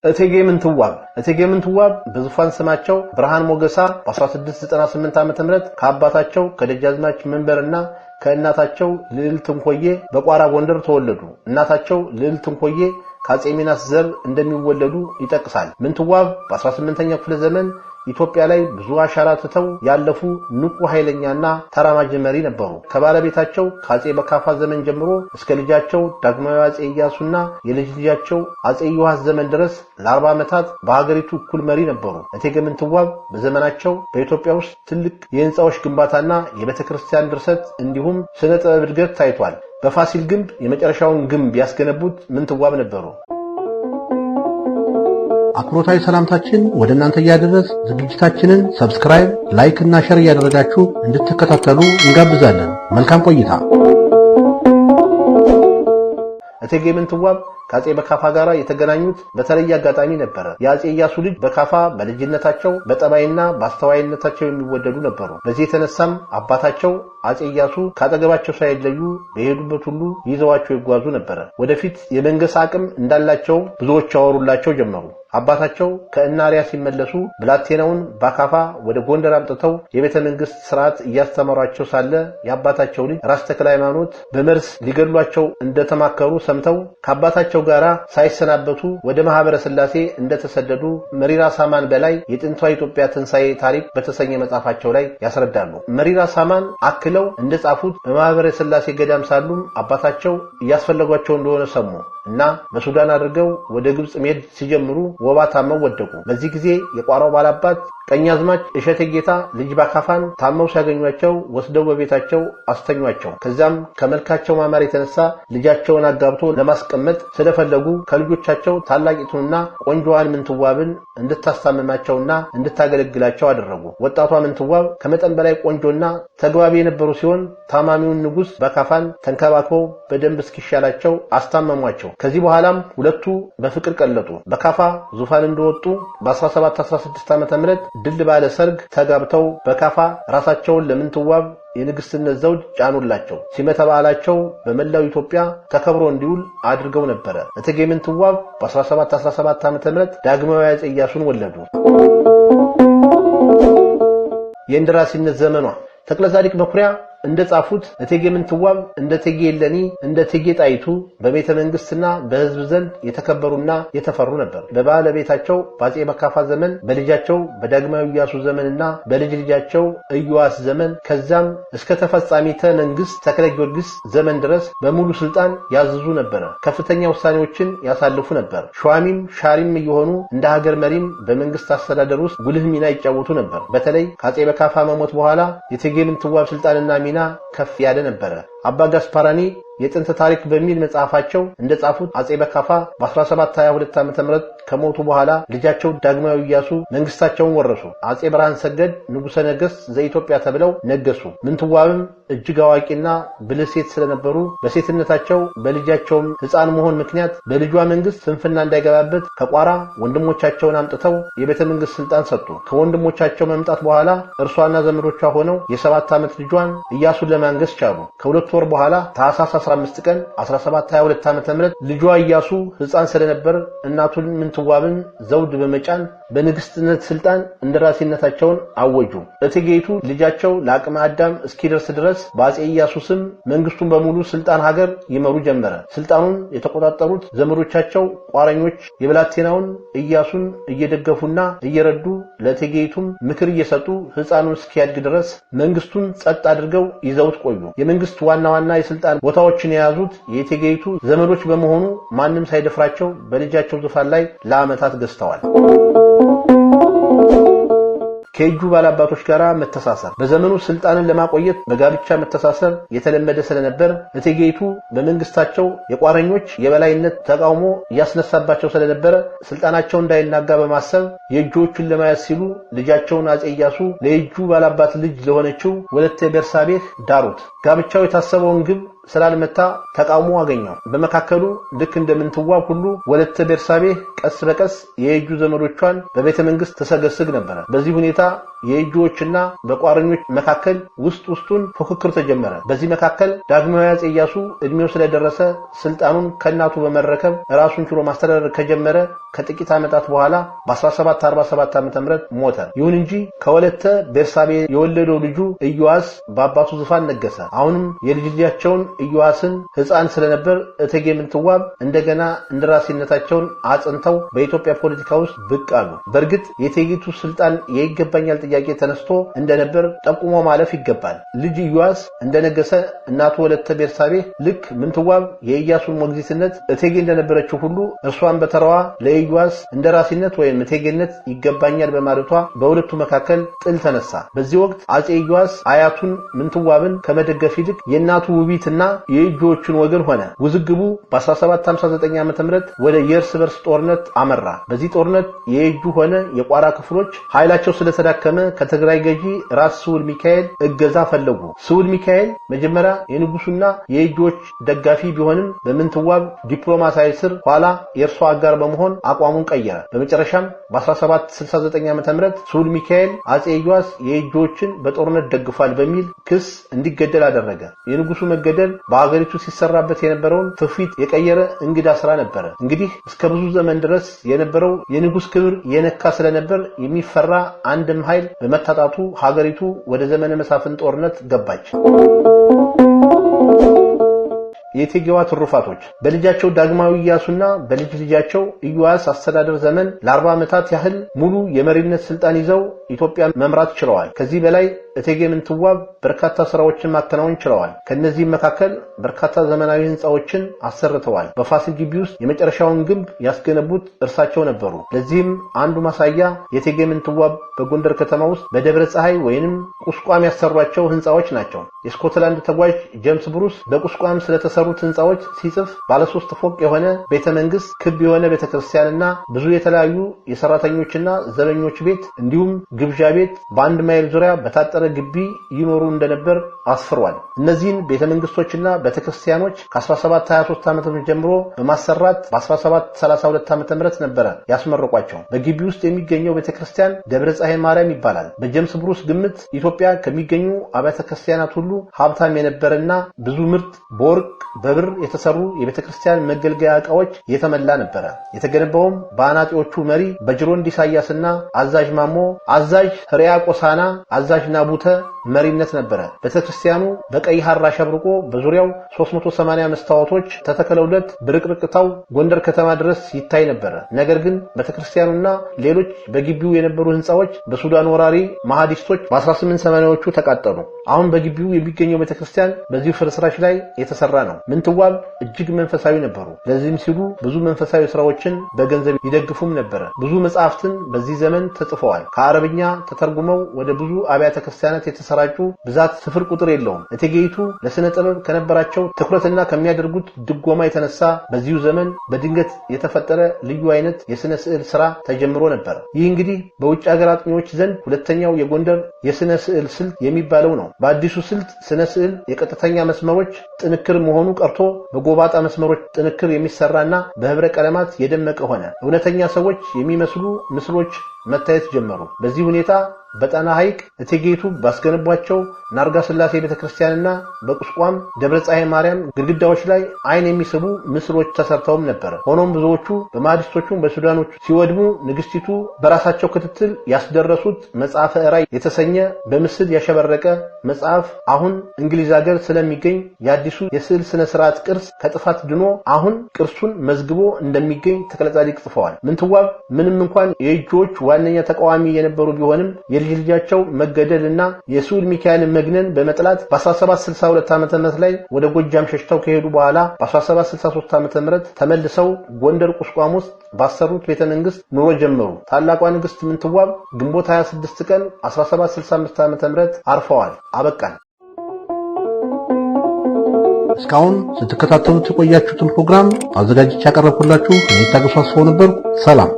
እቴጌ ምንትዋብ በዙፋን ስማቸው ብርሃን ሞገሳ በ1698 ዓ.ም ከአባታቸው ከደጃዝማች መንበርና ከእናታቸው ልዕልት እንኮዬ በቋራ ጎንደር ተወለዱ። እናታቸው ልዕልት እንኮዬ ከአፄ ሚናስ ዘር እንደሚወለዱ ይጠቅሳል። ምንትዋብ በ18ኛው ክፍለ ዘመን ኢትዮጵያ ላይ ብዙ አሻራ ትተው ያለፉ ንቁ ኃይለኛና ተራማጅ መሪ ነበሩ። ከባለቤታቸው ከአፄ በካፋ ዘመን ጀምሮ እስከ ልጃቸው ዳግማዊ አፄ ኢያሱና የልጅ ልጃቸው አፄ ዮሐስ ዘመን ድረስ ለ40 ዓመታት በሀገሪቱ እኩል መሪ ነበሩ። እቴጌ ምንትዋብ በዘመናቸው በኢትዮጵያ ውስጥ ትልቅ የህንጻዎች ግንባታና የቤተክርስቲያን ድርሰት እንዲሁም ስነ ጥበብ እድገት ታይቷል። በፋሲል ግንብ የመጨረሻውን ግንብ ያስገነቡት ምንትዋብ ነበሩ። አክብሮታዊ ሰላምታችን ወደ እናንተ ያደረስ ዝግጅታችንን ሰብስክራይብ፣ ላይክ እና ሼር ያደረጋችሁ እንድትከታተሉ እንጋብዛለን። መልካም ቆይታ። እቴጌ ምንትዋብ ከአፄ በካፋ ጋር የተገናኙት በተለየ አጋጣሚ ነበር። የአፄ ኢያሱ ልጅ በካፋ በልጅነታቸው በጠባይና በአስተዋይነታቸው የሚወደዱ ነበሩ። በዚህ የተነሳም አባታቸው አፄ ኢያሱ ካጠገባቸው ሳይለዩ በሄዱበት ሁሉ ይዘዋቸው ይጓዙ ነበር። ወደፊት የመንገስ አቅም እንዳላቸው ብዙዎች ያወሩላቸው ጀመሩ። አባታቸው ከእናሪያ ሲመለሱ ብላቴናውን በካፋ ወደ ጎንደር አምጥተው የቤተ መንግስት ስርዓት እያስተማሯቸው ሳለ የአባታቸው ልጅ ራስ ተክለ ሃይማኖት በመርስ ሊገድሏቸው እንደተማከሩ ሰምተው ከአባታቸው ጋራ ሳይሰናበቱ ወደ ማህበረ ስላሴ እንደተሰደዱ መሪራ ሳማን በላይ የጥንቷ ኢትዮጵያ ትንሳኤ ታሪክ በተሰኘ መጽሐፋቸው ላይ ያስረዳሉ። መሪራ ሳማን አክለው እንደጻፉት በማህበረ ስላሴ ገዳም ሳሉም አባታቸው እያስፈለጓቸው እንደሆነ ሰሙ እና በሱዳን አድርገው ወደ ግብጽ መሄድ ሲጀምሩ ወባ ታመው ወደቁ። በዚህ ጊዜ የቋራው ባላባት ቀኛዝማች እሸቴ ጌታ ልጅ ባካፋን ታመው ሲያገኟቸው ወስደው በቤታቸው አስተኟቸው። ከዛም ከመልካቸው ማማር የተነሳ ልጃቸውን አጋብቶ ለማስቀመጥ ስለፈለጉ ከልጆቻቸው ታላቂቱንና ቆንጆዋን ምንትዋብን እንድታስታምማቸውና እንድታገለግላቸው አደረጉ። ወጣቷ ምንትዋብ ከመጠን በላይ ቆንጆና ተግባቢ የነበሩ ሲሆን ታማሚውን ንጉስ ባካፋን ተንከባክበው በደንብ እስኪሻላቸው አስታመሟቸው። ከዚህ በኋላም ሁለቱ በፍቅር ቀለጡ። በካፋ ዙፋን እንደወጡ በ1716 ዓ.ም ድል ባለ ሰርግ ተጋብተው በካፋ ራሳቸውን ለምንትዋብ የንግስትነት ዘውድ ጫኑላቸው። ሲመተ በዓላቸው በመላው ኢትዮጵያ ተከብሮ እንዲውል አድርገው ነበር። እቴጌ ምንትዋብ በ1717 ዓ.ም ዳግማዊ አፄ ኢያሱን ወለዱ። የእንደራሲነት ዘመኗ ተክለጻድቅ መኩሪያ እንደጻፉት እቴጌ ምንትዋብ እንደ እቴጌ የለኒ እንደ እቴጌ ጣይቱ በቤተ መንግስትና በህዝብ ዘንድ የተከበሩና የተፈሩ ነበር። በባለቤታቸው በአፄ በካፋ ዘመን፣ በልጃቸው በዳግማዊ ኢያሱ ዘመንና በልጅ ልጃቸው ኢዮአስ ዘመን ከዛም እስከ ተፈጻሚተ መንግስት ተክለ ጊዮርጊስ ዘመን ድረስ በሙሉ ስልጣን ያዝዙ ነበር። ከፍተኛ ውሳኔዎችን ያሳልፉ ነበር። ሿሚም ሻሪም እየሆኑ እንደ ሀገር መሪም በመንግስት አስተዳደር ውስጥ ጉልህ ሚና ይጫወቱ ነበር። በተለይ ከአፄ በካፋ መሞት በኋላ የእቴጌ ምንትዋብ ስልጣንና ሚና ከፍ ያለ ነበር። አባ ጋስፓራኒ የጥንት ታሪክ በሚል መጽሐፋቸው እንደጻፉት አፄ በካፋ በ1722 ዓ.ም ከሞቱ በኋላ ልጃቸው ዳግማዊ ኢያሱ መንግስታቸውን ወረሱ። አፄ ብርሃን ሰገድ ንጉሠ ነገሥት ዘኢትዮጵያ ተብለው ነገሱ። ምንትዋብም እጅግ አዋቂና ብልህ ሴት ስለነበሩ በሴትነታቸው በልጃቸውም ሕፃን መሆን ምክንያት በልጇ መንግስት ስንፍና እንዳይገባበት ከቋራ ወንድሞቻቸውን አምጥተው የቤተ መንግስት ስልጣን ሰጡ። ከወንድሞቻቸው መምጣት በኋላ እርሷና ዘመዶቿ ሆነው የ7 ዓመት ልጇን ኢያሱን ለማንገስ ቻሉ። ከሁለት ወር በኋላ ታኅሳስ 15 ቀን 1722 ዓ.ም ልጇ ኢያሱ ሕፃን ስለነበር እናቱን ምንትዋብን ዘውድ በመጫን በንግስትነት ስልጣን እንደራሲነታቸውን አወጁ። እቴጌይቱ ልጃቸው ለአቅመ አዳም እስኪደርስ ድረስ በአፄ ኢያሱ ስም መንግስቱን በሙሉ ስልጣን ሀገር ይመሩ ጀመረ። ስልጣኑን የተቆጣጠሩት ዘመዶቻቸው ቋረኞች የብላቴናውን ኢያሱን እየደገፉና እየረዱ ለእቴጌይቱም ምክር እየሰጡ ሕፃኑን እስኪያድግ ድረስ መንግስቱን ጸጥ አድርገው ይዘውት ቆዩ። የመንግስት ዋና ዋና የስልጣን ቦታዎችን የያዙት የእቴጌይቱ ዘመዶች በመሆኑ ማንም ሳይደፍራቸው በልጃቸው ዙፋን ላይ ለዓመታት ገዝተዋል። ከእጁ ባላባቶች ጋራ መተሳሰር በዘመኑ ስልጣንን ለማቆየት በጋብቻ መተሳሰር የተለመደ ስለነበር እቴጌይቱ በመንግስታቸው የቋረኞች የበላይነት ተቃውሞ ያስነሳባቸው ስለነበር ስልጣናቸው እንዳይናጋ በማሰብ የእጆቹን ለማያዝ ሲሉ ልጃቸውን አፄ ኢያሱ ለእጁ ባላባት ልጅ ለሆነችው ወለተ ቤርሳቤህ ዳሩት። ጋብቻው የታሰበውን ግብ ስላልመታ ተቃውሞ አገኘው። በመካከሉ ልክ እንደምንትዋብ ሁሉ ወለተ ቤርሳቤህ ቀስ በቀስ የእጁ ዘመዶቿን በቤተ መንግስት ተሰገስግ ነበር። በዚህ ሁኔታ የእጆችና በቋረኞች መካከል ውስጡን ፉክክር ተጀመረ። በዚህ መካከል ዳግማዊ አፄ ኢያሱ እድሜው ስለደረሰ ስልጣኑን ከናቱ በመረከብ ራሱን ችሎ ማስተዳደር ከጀመረ ከጥቂት ዓመታት በኋላ በ1747 ዓ.ም ሞተ። ይሁን እንጂ ከወለተ ቤርሳቤህ የወለደው ልጁ ኢዮአስ በአባቱ ዙፋን ነገሰ። አሁንም የልጃቸውን ኢዮአስን ሕፃን ስለነበር እቴጌ ምንትዋብ እንደገና እንደራሴነታቸውን አጽንተው በኢትዮጵያ ፖለቲካ ውስጥ ብቅ አሉ። በእርግጥ የእቴጌቱ ስልጣን የይገባኛል ጥያቄ ተነስቶ እንደነበር ጠቁሞ ማለፍ ይገባል። ልጅ ኢዮአስ እንደነገሰ እናቱ ወለተ ቤርሳቤህ ልክ ምንትዋብ የኢያሱን ሞግዚትነት እቴጌ እንደነበረችው ሁሉ እርሷን በተራዋ ለኢዮአስ እንደራሴነት ወይም እቴጌነት ይገባኛል በማለቷ በሁለቱ መካከል ጥል ተነሳ። በዚህ ወቅት አፄ ኢዮአስ አያቱን ምንትዋብን ከመደገፍ ይልቅ የእናቱ ውቢትና የእጆቹን ወገን ሆነ። ውዝግቡ በ1759 ዓ.ም ወደ የእርስ በርስ ጦርነት አመራ። በዚህ ጦርነት የእጁ ሆነ የቋራ ክፍሎች ኃይላቸው ስለተዳከመ ከትግራይ ገዢ ራስ ስውል ሚካኤል እገዛ ፈለጉ። ስውል ሚካኤል መጀመሪያ የንጉሱና የእጆች ደጋፊ ቢሆንም በምንትዋብ ዲፕሎማሲያዊ ስር ኋላ የእርሷ አጋር በመሆን አቋሙን ቀየረ። በመጨረሻም በ1769 ዓ.ም ስውል ሚካኤል አፄ ኢዮአስ የእጆችን በጦርነት ደግፏል በሚል ክስ እንዲገደል አደረገ። የንጉሱ መገደል በአገሪቱ ሲሰራበት የነበረውን ትውፊት የቀየረ እንግዳ ስራ ነበር። እንግዲህ እስከ ብዙ ዘመን ድረስ የነበረው የንጉስ ክብር የነካ ስለነበር የሚፈራ አንድም ኃይል በመታጣቱ ሀገሪቱ ወደ ዘመነ መሳፍንት ጦርነት ገባች። የእቴጌዋ ትሩፋቶች በልጃቸው ዳግማዊ ኢያሱና በልጅ ልጃቸው ኢዮአስ አስተዳደር ዘመን ለ40 ዓመታት ያህል ሙሉ የመሪነት ስልጣን ይዘው ኢትዮጵያን መምራት ችለዋል። ከዚህ በላይ እቴጌ ምንትዋብ በርካታ ስራዎችን ማከናወን ችለዋል። ከነዚህም መካከል በርካታ ዘመናዊ ህንጻዎችን አሰርተዋል። በፋሲል ግቢ ውስጥ የመጨረሻውን ግንብ ያስገነቡት እርሳቸው ነበሩ። ለዚህም አንዱ ማሳያ የእቴጌ ምንትዋብ በጎንደር ከተማ ውስጥ በደብረ ፀሐይ ወይንም ቁስቋም ያሰሯቸው ህንጻዎች ናቸው። የስኮትላንድ ተጓዥ ጄምስ ብሩስ በቁስቋም ስለተሰሩት ህንጻዎች ሲጽፍ ባለ 3 ፎቅ የሆነ ቤተ መንግስት፣ ክብ የሆነ ቤተክርስቲያንና ብዙ የተለያዩ የሰራተኞችና ዘበኞች ቤት እንዲሁም ግብዣ ቤት በአንድ ማይል ዙሪያ በታጠረ ግቢ ይኖሩ እንደነበር አስፍሯል። እነዚህን ቤተመንግስቶችና ቤተክርስቲያኖች ከ1723 ዓመት ጀምሮ በማሰራት በ1732 ዓመት ነበር ያስመረቋቸው። በግቢ ውስጥ የሚገኘው ቤተክርስቲያን ደብረ ፀሐይ ማርያም ይባላል። በጄምስ ብሩስ ግምት ኢትዮጵያ ከሚገኙ አብያተ ክርስቲያናት ሁሉ ሀብታም የነበረና ብዙ ምርት በወርቅ በብር የተሰሩ የቤተክርስቲያን መገልገያ ዕቃዎች የተመላ ነበር። የተገነባውም በአናጢዎቹ መሪ በጅሮንድ ኢሳያስና አዛዥ ማሞ፣ አዛዥ ህሪያቆሳና፣ አዛዥ ናቡተ መሪነት ነበር። ቤተክርስቲያኑ በቀይ ሐር አሸብርቆ በዙሪያው 380 መስታወቶች ተተከለውለት ብርቅርቅታው ጎንደር ከተማ ድረስ ይታይ ነበር። ነገር ግን ቤተክርስቲያኑና ሌሎች በግቢው የነበሩ ህንጻዎች በሱዳን ወራሪ ማህዲስቶች በ1880ዎቹ ተቃጠሉ። አሁን በግቢው የሚገኘው ቤተክርስቲያን በዚህ ፍርስራሽ ላይ የተሰራ ነው። ምንትዋብ እጅግ መንፈሳዊ ነበሩ። ለዚህም ሲሉ ብዙ መንፈሳዊ ስራዎችን በገንዘብ ይደግፉም ነበር። ብዙ መጻሕፍትን በዚህ ዘመን ተጽፈዋል። ከአረብኛ ተተርጉመው ወደ ብዙ አብያተ ክርስቲያናት የተሰራጩ ብዛት ስፍር ቁጥር የለውም። እቴጌይቱ ለስነ ጥበብ ከነበራቸው ትኩረትና ከሚያደርጉት ድጎማ የተነሳ በዚሁ ዘመን በድንገት የተፈጠረ ልዩ አይነት የስነ ስዕል ስራ ተጀምሮ ነበር። ይህ እንግዲህ በውጭ ሀገር አጥኚዎች ዘንድ ሁለተኛው የጎንደር የስነ ስዕል ስልት የሚባለው ነው። በአዲሱ ስልት ስነ ስዕል የቀጥተኛ መስመሮች ጥንክር መሆኑ ቀርቶ በጎባጣ መስመሮች ጥንክር የሚሰራና በህብረ ቀለማት የደመቀ ሆነ። እውነተኛ ሰዎች የሚመስሉ ምስሎች መታየት ጀመሩ። በዚህ ሁኔታ በጣና ሐይቅ እቴጌይቱ ባስገነቧቸው ናርጋ ስላሴ ቤተክርስቲያንና በቁስቋም ደብረ ፀሐይ ማርያም ግድግዳዎች ላይ አይን የሚስቡ ምስሎች ተሰርተውም ነበር። ሆኖም ብዙዎቹ በማህዲስቶቹ በሱዳኖቹ ሲወድሙ ንግስቲቱ በራሳቸው ክትትል ያስደረሱት መጽሐፈ ራዕይ የተሰኘ በምስል ያሸበረቀ መጽሐፍ አሁን እንግሊዝ ሀገር ስለሚገኝ የአዲሱ የስዕል ስነ ስርዓት ቅርስ ከጥፋት ድኖ አሁን ቅርሱን መዝግቦ እንደሚገኝ ተክለጻዲቅ ጽፈዋል። ምንትዋብ ምንም እንኳን የእጆች ዋነኛ ተቃዋሚ የነበሩ ቢሆንም የልጅ ልጃቸው መገደልና የስውል ሚካኤል መግነን በመጥላት በ1762 ዓ.ም ላይ ወደ ጎጃም ሸሽተው ከሄዱ በኋላ በ1763 ዓ.ም ተመልሰው ጎንደር ቁስቋም ውስጥ ባሰሩት ቤተመንግስት ኑሮ ጀመሩ። ታላቋ ንግስት ምንትዋብ ግንቦት 26 ቀን 1765 ዓ.ም አርፈዋል። አበቃን። እስካሁን ስትከታተሉት የቆያችሁትን ፕሮግራም አዘጋጅቼ ያቀረብኩላችሁ እኔ ታገሱ አስፋው ነበርኩ። ሰላም።